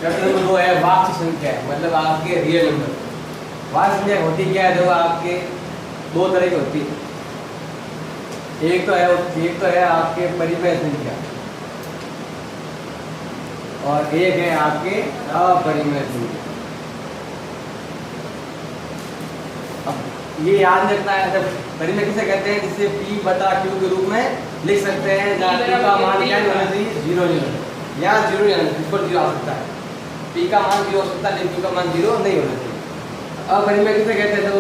प्रश्न नंबर 2 है वास्तविक संख्या है, मतलब आपके रियल नंबर। वास्तविक संख्या होती क्या है? देखो आपके दो तरह की होती है। एक तो है आपके परिमेय संख्या और एक है आपके अपरिमेय संख्या। अब ये याद रखना है, जब परिमेय किसे कहते हैं? जिसे P बटा Q के रूप में लिख सकते हैं, जहाँ P का मान क्या होना चाहिए? 0 नहीं होना, यहाँ 0 नहीं होना, इस पर 0 आ सकता है। P का मान 0 हो सकता है लेकिन Q का मान 0 नहीं होना चाहिए। अब परिमेय किसे कहते हैं? तो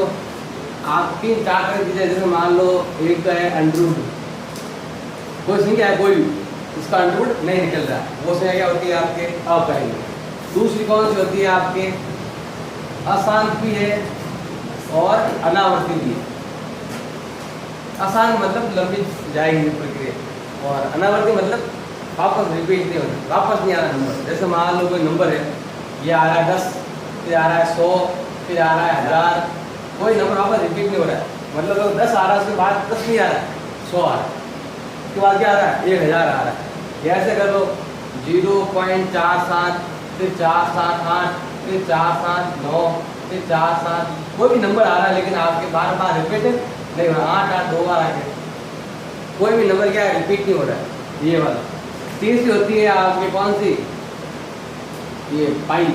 आप 3-4 तरह की, जैसे मान लो एक तो है अंडररूट, कोई संख्या है कोई भी, इसका अंडररूट नहीं निकल रहा है, वो संख्या क्या होती है? आपके अपरिमेय। दूसरी कौन सी होती है? आपके अशांत भी है और अनावर्ती भी है। अशांत मतलब लंबी जाएगी प्रक्रिया, और अनावर्ती मतलब वापस रिपीट नहीं होना, वापस नहीं आ रहा नंबर। जैसे मान लो कोई नंबर है, ये आ रहा है 10, फिर आ रहा है 100, फिर आ रहा है 1000, कोई नंबर वापस रिपीट नहीं हो रहा है। मतलब अगर 10 आ रहा है उसके बाद 10 नहीं आ रहा है, 100 आ रहा है, उसके बाद क्या आ रहा है? 1000 आ रहा है। ऐसे कर लो 0.47, फिर 478, फिर 479, फिर 47, कोई भी नंबर आ रहा है लेकिन आपके बार बार रिपीट नहीं हो रहा। 8 8 2 बार आ गया, कोई भी नंबर क्या है? रिपीट नहीं हो रहा है, ये वाला। तीसरी होती है आपकी कौन सी? ये पाई।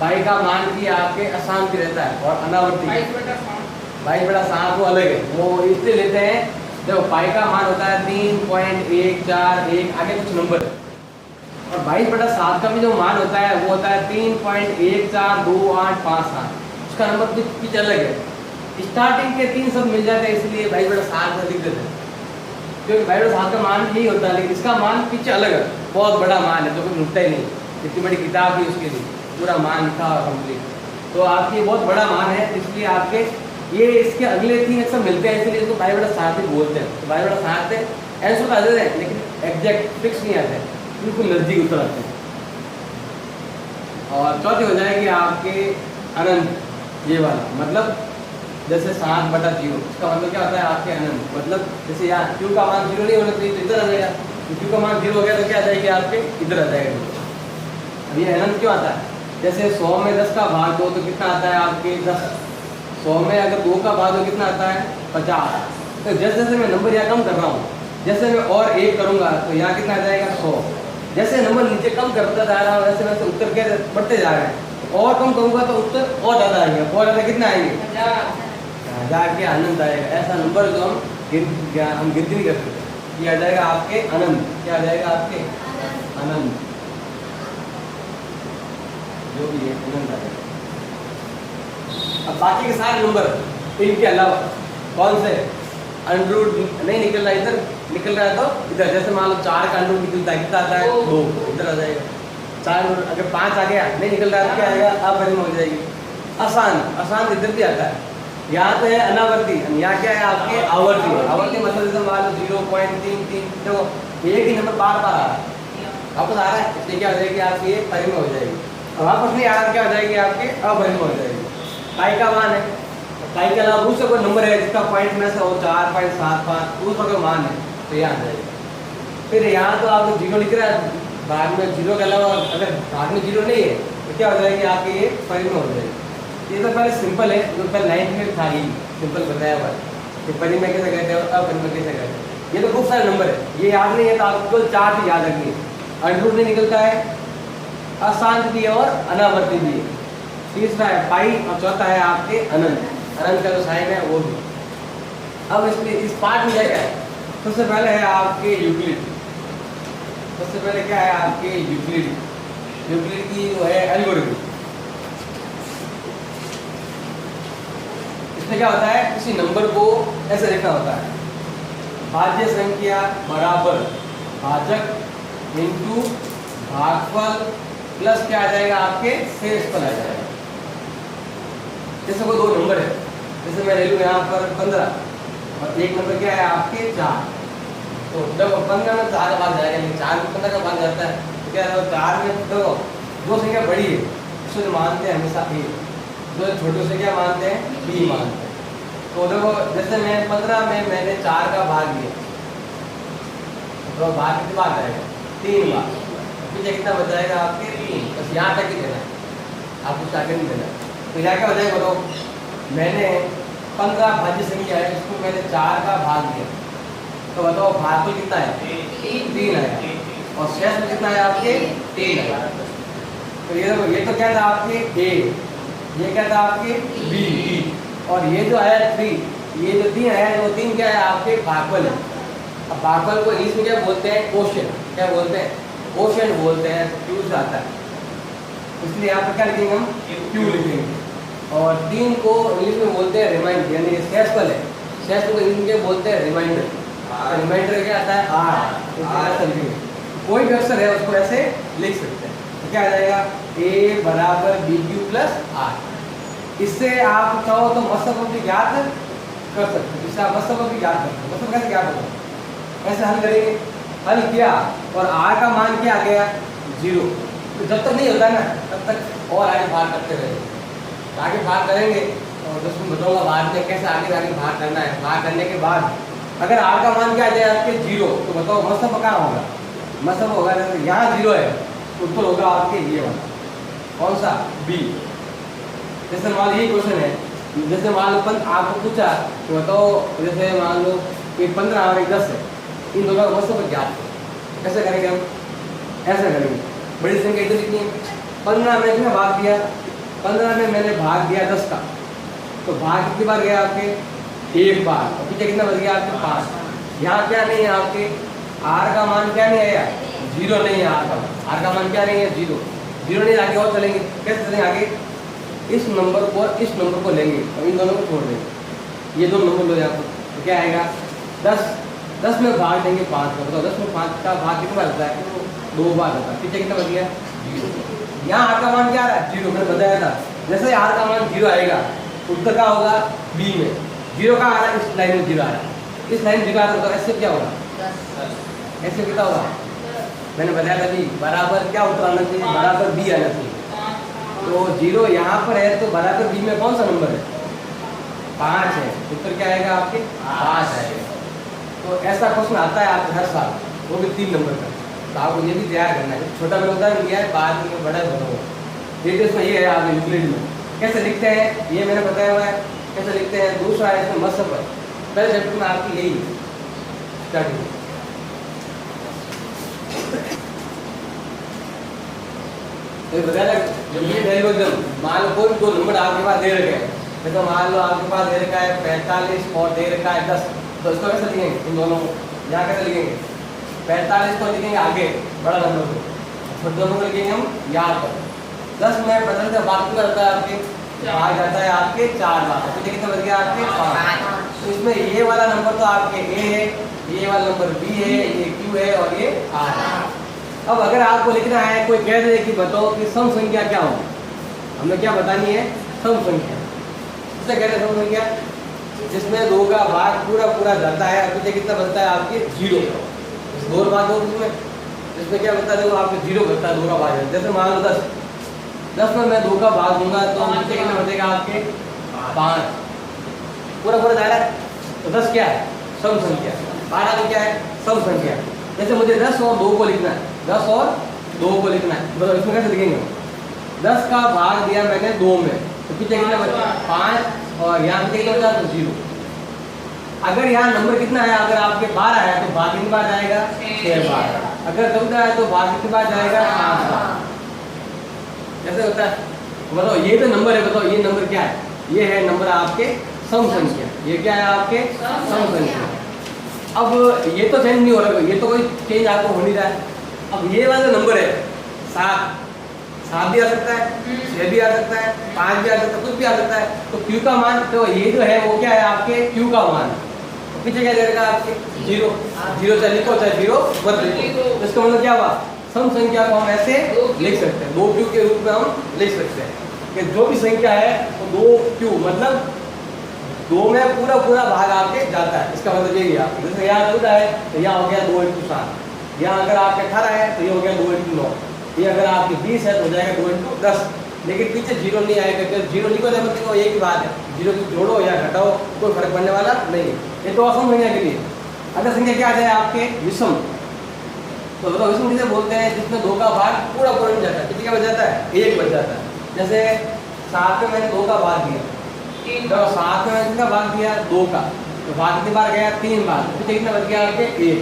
पाई का मान भी आपके अशांति रहता है और अनावर्ती। 22 बटा 7 वो अलग है, वो इसलिए लेते हैं जब पाई का मान होता है 3.141, आगे कुछ नंबर है, और 22 बटा 7 का भी जो मान होता है वो होता है 3.1428557, उसका नंबर कुछ अलग है। स्टार्टिंग के 3 सब मिल जाते हैं, इसलिए 22 बटा 7 में लिख देते हैं, क्योंकि 22 बटा 7 का मान यही होता है, लेकिन इसका मान पीछे अलग है, बहुत बड़ा मान है जो कुछ मिलता ही नहीं। इतनी बड़ी किताब भी उसके लिए पूरा मान लिखा और कंप्लीट, तो आपकी बहुत बड़ा मान है, इसलिए आपके ये इसके अगले 3 अक्षर मिलते हैं, इसलिए इसको 22 बटा 7 ही बोलते हैं। तो 22 बटा 7 है, आंसर तो आ जाते हैं लेकिन एग्जैक्ट फिक्स नहीं आते, बिल्कुल नज़दीक उतर आते हैं। और चौथी हो जाएगी आपके अनंत, ये वाला, मतलब जैसे 7 बटा 0, इसका मतलब क्या होता है? आपके अनंत, मतलब जैसे यहाँ Q का मान 0 नहीं होना चाहिए तो इधर आ जाएगा, Q का मान 0 हो गया तो क्या आ जाएगी? आपके इधर आ जाएगा। अब ये अनंत क्यों आता है? जैसे 100 में 10 का भाग दो तो कितना आता है? आपके 10। 100 में अगर 2 का भाग दो कितना आता है? 50। तो जैसे जैसे मैं नंबर यहाँ कम कर रहा हूँ, जैसे मैं और 1 करूँगा तो यहाँ कितना आ जाएगा? 100। जैसे नंबर नीचे कम करता जा रहा हूँ वैसे वैसे उत्तर क्या बढ़ते जा रहे हैं, और कम करूँगा तो उत्तर और ज़्यादा आएंगे, और ज़्यादा कितना आएंगे? 1000 के अनंत आएगा। ऐसा नंबर जो हम गिनती नहीं कर सकते, ये आ जाएगा आपके अनंत। क्या आ जाएगा? आपके अनंत, जो भी है अनंत आ जाएगा। अब बाकी के सारे नंबर इनके अलावा कौन से अंडररूट नहीं निकल रहा, इधर निकल रहा है तो इधर, जैसे मान लो 4 का अंडररूट निकलता है, कितना आता है? 2, इधर आ जाएगा। 4 अगर 5 आ गया नहीं निकल रहा है तो क्या आएगा? अपरिमेय हो जाएगी। अशांत इधर भी आता है, यहाँ तो है अनावर्ती, यहाँ क्या है? आपके आवर्ती। आवर्ती मतलब जैसे मान लो 0.33, देखो एक ही नंबर बार बार आ रहा है, वापस आ रहा है, इसलिए क्या हो जाएगी? आपकी ये परिमेय हो जाएगी। और वापस नहीं आ रहा, क्या हो जाएगी? आपके अपरिमेय हो जाएगी। पाई का मान है, पाई के अलावा दूसरा कोई नंबर है जिसका पॉइंट में से हो 4.75, दूसरा कोई मान है तो यहाँ आ जाएगा। फिर यहाँ तो आपको 0 लिख रहा है, भाग में 0 के अलावा अगर भाग में 0 नहीं है तो क्या हो जाएगी? आपकी ये परिमेय हो जाएगी। ये तो पहले सिंपल है, जो पहले 9th में था ही सिंपल बताया हुआ है कि परिमेय कैसे कहते हैं और अपरिमेय कैसे कहते हैं। ये तो खूब सारे नंबर है, ये याद नहीं है तो आपको 4 चीज याद रखनी है। अंडररूट नहीं निकलता है, अशांत भी है और अनावर्ती भी है, तीसरा है पाई, और चौथा है आपके अनंत। अनंत का जो साइन है वो भी। अब इसमें इस पार्ट में क्या है? सबसे पहले है आपके यूक्लिड। सबसे पहले क्या है? आपके यूक्लिड। यूक्लिड की जो है एल्गोरिथम। इसमें क्या होता है? किसी नंबर को ऐसे लिखना होता है, भाज्य संख्या बराबर भाजक इंटू भागफल प्लस क्या आ जाएगा? आपके शेषफल आ जाएगा। जैसे कोई 2 नंबर है, जैसे मैं ले लूँ यहाँ पर 15 और एक नंबर क्या है? आपके 4, तो जब 15 में 4 का भाग जाएगा, लेकिन 4 में 15 का भाग जाता है तो क्या है? 4 में तो 2 संख्या बड़ी है, उसको मानते हैं हमेशा ए, जो छोटे से क्या मानते हैं? बी मानते हैं। तो देखो जैसे मैं 15 में मैंने 4 का भाग लिया तो भाग कितने बार जाएगा? 3 बार। पीछे कितना बच जाएगा आपके 3, बस यहाँ तक ही देना है, आपको कुछ आगे नहीं देना। तो यहाँ क्या बचाएगा बताओ, मैंने 15 भाज्य संख्या है, इसको मैंने 4 का भाग दिया, तो बताओ भागफल कितना है 3 आया, और शेष में कितना है आपके 3 आया। तो ये तो क्या था आपके A, ये क्या था आपके B, और ये जो है 3, ये जो 3 है वो 3 क्या है आपके भागफल है। अब भागफल को इंग्लिश में क्या बोलते हैं, क्वोशिएंट, क्या बोलते हैं, क्वोशिएंट बोलते हैं, क्यू से आता है, इसलिए यहाँ पर क्या लिखेंगे हम क्यू लिखेंगे। और 3 को इंग्लिश में बोलते हैं रिमाइंडर, यानी शेषफल है, शेषफल को इंग्लिश में बोलते हैं रिमाइंडर। रिमाइंडर क्या आता है R, कोई भी अक्षर है उसको ऐसे लिख सकते हैं। तो क्या आ जाएगा A बराबर BQ प्लस R। इससे आप चाहो तो मतलब भी ज्ञात कर सकते हो, इससे आप मतलब भी ज्ञात करते हो। मतलब कैसे ज्ञात होगा, ऐसे हल करेंगे, हल किया और R का मान क्या आ गया 0। तो जब तक नहीं होता ना तब तक और आगे भाग करते रहेंगे, आगे भाग करेंगे और दोस्तों बताऊंगा बाद में कैसे आगे भाग करना है। भाग करने के बाद अगर R का मान क्या आ जाए आपके 0, तो बताओ मतलब कहाँ होगा, मतलब होगा यहाँ 0 है, उत्तर होगा आपके ये वाला, कौन सा B। जैसे मान लो यही क्वेश्चन है, जैसे मान लो आपको पूछा तो बताओ, जैसे मान लो कि 15 और 10 है, इन दोनों का मतलब ज्ञात है। कैसे करेंगे हम, ऐसा करेंगे, बड़ी संख्या इधर लिखनी है, 15 में कितना भाग दिया, 15 में मैंने भाग दिया 10 का, तो भाग कितनी बार गया आपके 1 बार, और पीछे कितना बच गया आपके 5। यहाँ क्या नहीं है आपके R का मान क्या नहीं आया 0 नहीं है, R का मान क्या नहीं है 0 नहीं, आगे और चलेंगे, कैसे चलेंगे आगे, इस नंबर को और इस नंबर को लेंगे और इन दोनों को छोड़ देंगे, ये दो नंबर लो यहाँ पर, तो क्या आएगा 10 में भाग देंगे 5 का, बताओ 10 में 5 का भाग कितना बार होता है 2 बार होता है, पीछे कितना बच गया 0। यहाँ R का मान क्या आ रहा है 0, मैंने बताया था, जैसे R का मान 0 आएगा उत्तर क्या होगा B में 0 का आ रहा है, इस लाइन में 0 आ रहा है, इस लाइन 0 आ रहा है, तो ऐसे क्या होगा, ऐसे कितना होगा, मैंने बताया था भी बराबर क्या उत्तर आना चाहिए, बराबर B आना चाहिए। तो 0 यहाँ पर है तो बराबर B में कौन सा नंबर है 5 है, उत्तर क्या आएगा आपके 5 आएगा। तो ऐसा क्वेश्चन आता है आपके हर साल, वो भी 3 नंबर का, तो आपको ये भी तैयार करना है। छोटा मैंने उदाहरण दिया है, बाद में बड़ा बताऊंगा। ये तो इसमें ये है आप यूक्लिड में कैसे लिखते हैं, ये मैंने बताया हुआ है कैसे लिखते हैं। दूसरा है इसमें मसब है, पहले चैप्टर में आपकी यही स्टार्टिंग। तो बताया जब ये वैल्यू एकदम मान लो कोई भी 2 नंबर आपके पास दे रखे हैं, तो मान लो आपके पास दे रखा है 45 और दे रखा है 10, तो इसको कैसे लिखेंगे, इन दोनों को यहाँ कैसे लिखेंगे, 45 को लिखेंगे आगे बड़ा नंबर को, छोटे नंबर को लिखेंगे हम यहाँ पर। 10 में बदल कर बाकी करता है आपके भाग जाता है आपके 4 बार, तो कितना बच गया आपके 5। तो इसमें ये वाला नंबर तो आपके A है, ये वाला नंबर B है, ये Q है और ये R है। अब अगर आपको लिखना है, कोई कह दे कि बताओ कि सम संख्या क्या हो, हमें क्या बतानी है सम संख्या, इसे कहते हैं सम संख्या, जिसमें 2 का भाग पूरा जाता है, पीछे कितना बनता है आपके 0, 2 बार 2 इसमें क्या बनता है देखो आपके 0 बनता है, 2 का भाग। जैसे मान लो 10 में मैं 2 का भाग दूंगा तो पीछे कितना बचेगा आपके 5, पूरा जा रहा है, तो 10 क्या है सम संख्या, 12 तो क्या है सम संख्या। जैसे मुझे 10 और 2 को लिखना है, 10 और 2 को लिखना है, मतलब इसमें कैसे लिखेंगे, 10 का भाग दिया मैंने 2 में, तो पीछे कितना बचा 5 और यहाँ पे कितना बचा तो 0। अगर यहाँ नंबर कितना है, अगर आपके 12 है तो भाग कितनी बार जाएगा 6 बार, अगर 14 है तो भाग कितनी बार जाएगा 5 बार। कैसे होता है बताओ, ये तो नंबर है, बताओ ये नंबर क्या है, ये है नंबर आपके सम संख्या, ये क्या है आपके सम संख्या। अब ये तो चेंज नहीं हो रहा, ये तो कोई चेंज आपको हो नहीं रहा है। अब ये वाला नंबर है 7 भी आ सकता है, 6 भी आ सकता है, 5 भी आ सकता है, कुछ भी आ सकता है। तो Q का मान, तो ये जो है वो क्या है आपके Q का मान, तो पीछे क्या देगा आपके 0 चाहे लिखो चाहे 0 मत लिखो। इसका मतलब क्या हुआ, सम संख्या को हम ऐसे लिख सकते हैं, 2Q के रूप में हम लिख सकते हैं कि जो भी संख्या है वो 2Q मतलब 2 में पूरा भाग आपके जाता है। इसका मतलब यही है, जैसे यहाँ 14 है तो यहाँ हो गया 2 × 7, यहाँ अगर आपके 18 है तो ये हो गया 2 × 9, ये अगर आपकी 20 है तो हो जाएगा 2 × 10। लेकिन पीछे 0 नहीं आएगा, क्योंकि 0 लिखो तो मतलब एक ही बात है, 0 को जोड़ो या घटाओ कोई फर्क पड़ने वाला नहीं है। ये तो असम संख्या के लिए। अगर संख्या क्या आ जाए आपके विषम, तो बताओ विषम किसे बोलते हैं? जिसमें 2 का भाग पूरा पूरा जाता है। कितने का बच जाता है? 1 बच जाता है। जैसे 7 में मैंने 2 का भाग दिया, तो 7 में मैंने कितना भाग दिया? 2 का, तो भाग कितनी बार गया? 3 बार, तो कितना बच गया आपके? 1।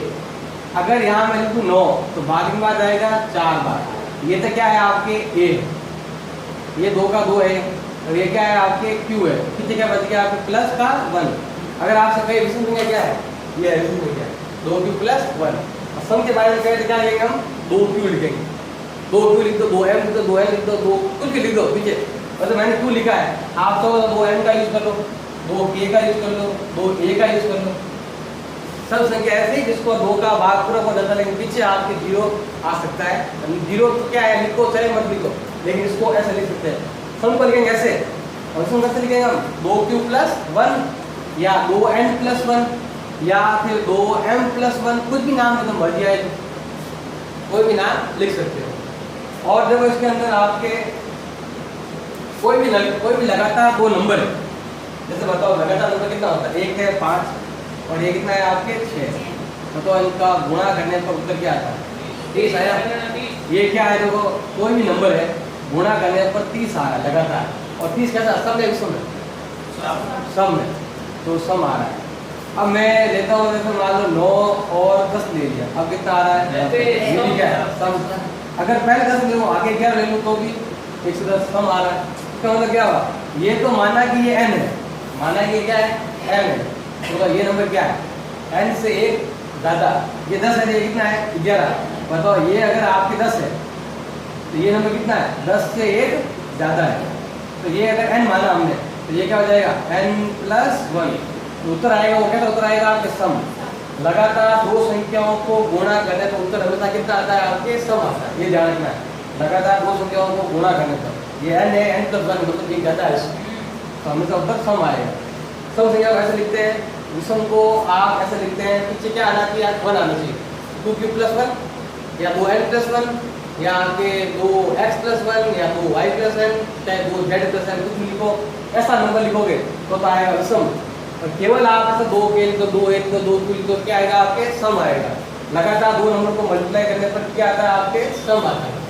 अगर यहाँ मैं लिखूँ 9, तो भाग कितनी बार जाएगा? 4 बार। ये तो क्या है आपके? A, ये 2 का 2 है, और ये क्या है आपके? Q है। कितने क्या बच गया आपके? प्लस का 1। अगर आपसे कहीं विषम संख्या क्या है? ये है विषम संख्या, 2Q प्लस 1। सम के बारे में कहें तो क्या लिखेंगे हम? 2Q लिखेंगे। 2Q लिख दो, 2M लिख दो, 2N लिख दो, 2 कुछ भी लिख दो पीछे। मतलब मैंने Q लिखा है, आप तो 2M का यूज कर लो, 2K का यूज कर लो, 2A का यूज कर लो। सब संख्या ऐसी जिसको 2 का भाग पूरा हो जाता है, लेकिन पीछे आपके 0 आ सकता है। 0 तो क्या है? लिखो चाहे मत लिखो, लेकिन इसको ऐसे लिख सकते हैं। सम को लिखेंगे ऐसे, और इसको कैसे लिखेंगे हम? 2Q प्लस 1 या 2N प्लस 1 या फिर 2M प्लस 1, कुछ भी नाम मतलब मर्जी आए, कोई भी नाम लिख सकते हो। और जब इसके अंदर आपके कोई भी लगातार 2 नंबर है, जैसे बताओ लगातार नंबर कितना होता है? 1 है 5 और ये कितना है आपके? 6। तो इनका गुणा करने पर उत्तर क्या आता है? 30 आया। ये क्या है? देखो कोई भी नंबर है, गुणा करने पर 30 आ रहा है लगातार, और 30 कैसा? सम है, विषम है? सम है, तो सम आ रहा है। अब मैं लेता हूँ, जैसे मान लो 9 और 10 ले लिया, अब कितना आ रहा है? ये भी क्या है? सम। अगर पहले 10 ले लूँ, आगे 11 ले लूँ, तो भी 110 सम आ रहा है। इसका मतलब क्या हुआ? ये तो माना कि ये n है, माना कि ये क्या है? n है, तो ये नंबर क्या है? n से 1 ज़्यादा। ये 10 है, ये कितना है? 11। बताओ ये अगर आपके 10 है, तो ये नंबर कितना है? 10 से 1 ज़्यादा है। तो ये अगर n माना हमने, तो ये क्या हो जाएगा? n plus 1। उत्तर आएगा, वो कैसा उत्तर आएगा आपके? सम। लगातार 2 संख्याओं को गुणा करने पर उत्तर हमेशा कितना आता है आपके? सम आता है। ये ध्यान रखना है, लगातार 2 संख्याओं को गुणा करने पर, ये n है, n प्लस 1 मतलब ये ज़्यादा है, तो हमेशा उत्तर सम आएगा। सम संख्या को ऐसे लिखते हैं, विषम को आप ऐसे लिखते हैं, पीछे क्या आना चाहिए? 1 आना चाहिए। 2Q प्लस 1 या 2N प्लस 1 या आपके 2X प्लस 1 या 2Y प्लस 1, चाहे 2Z प्लस 1, कुछ भी लिखो, ऐसा नंबर लिखोगे तो आएगा विषम। और केवल आप ऐसे 2K लिखो, 2A लिखो, 2Q लिखो, क्या आएगा आपके? सम आएगा। लगातार 2 नंबर को मल्टीप्लाई करने पर क्या आता है आपके? सम आता है।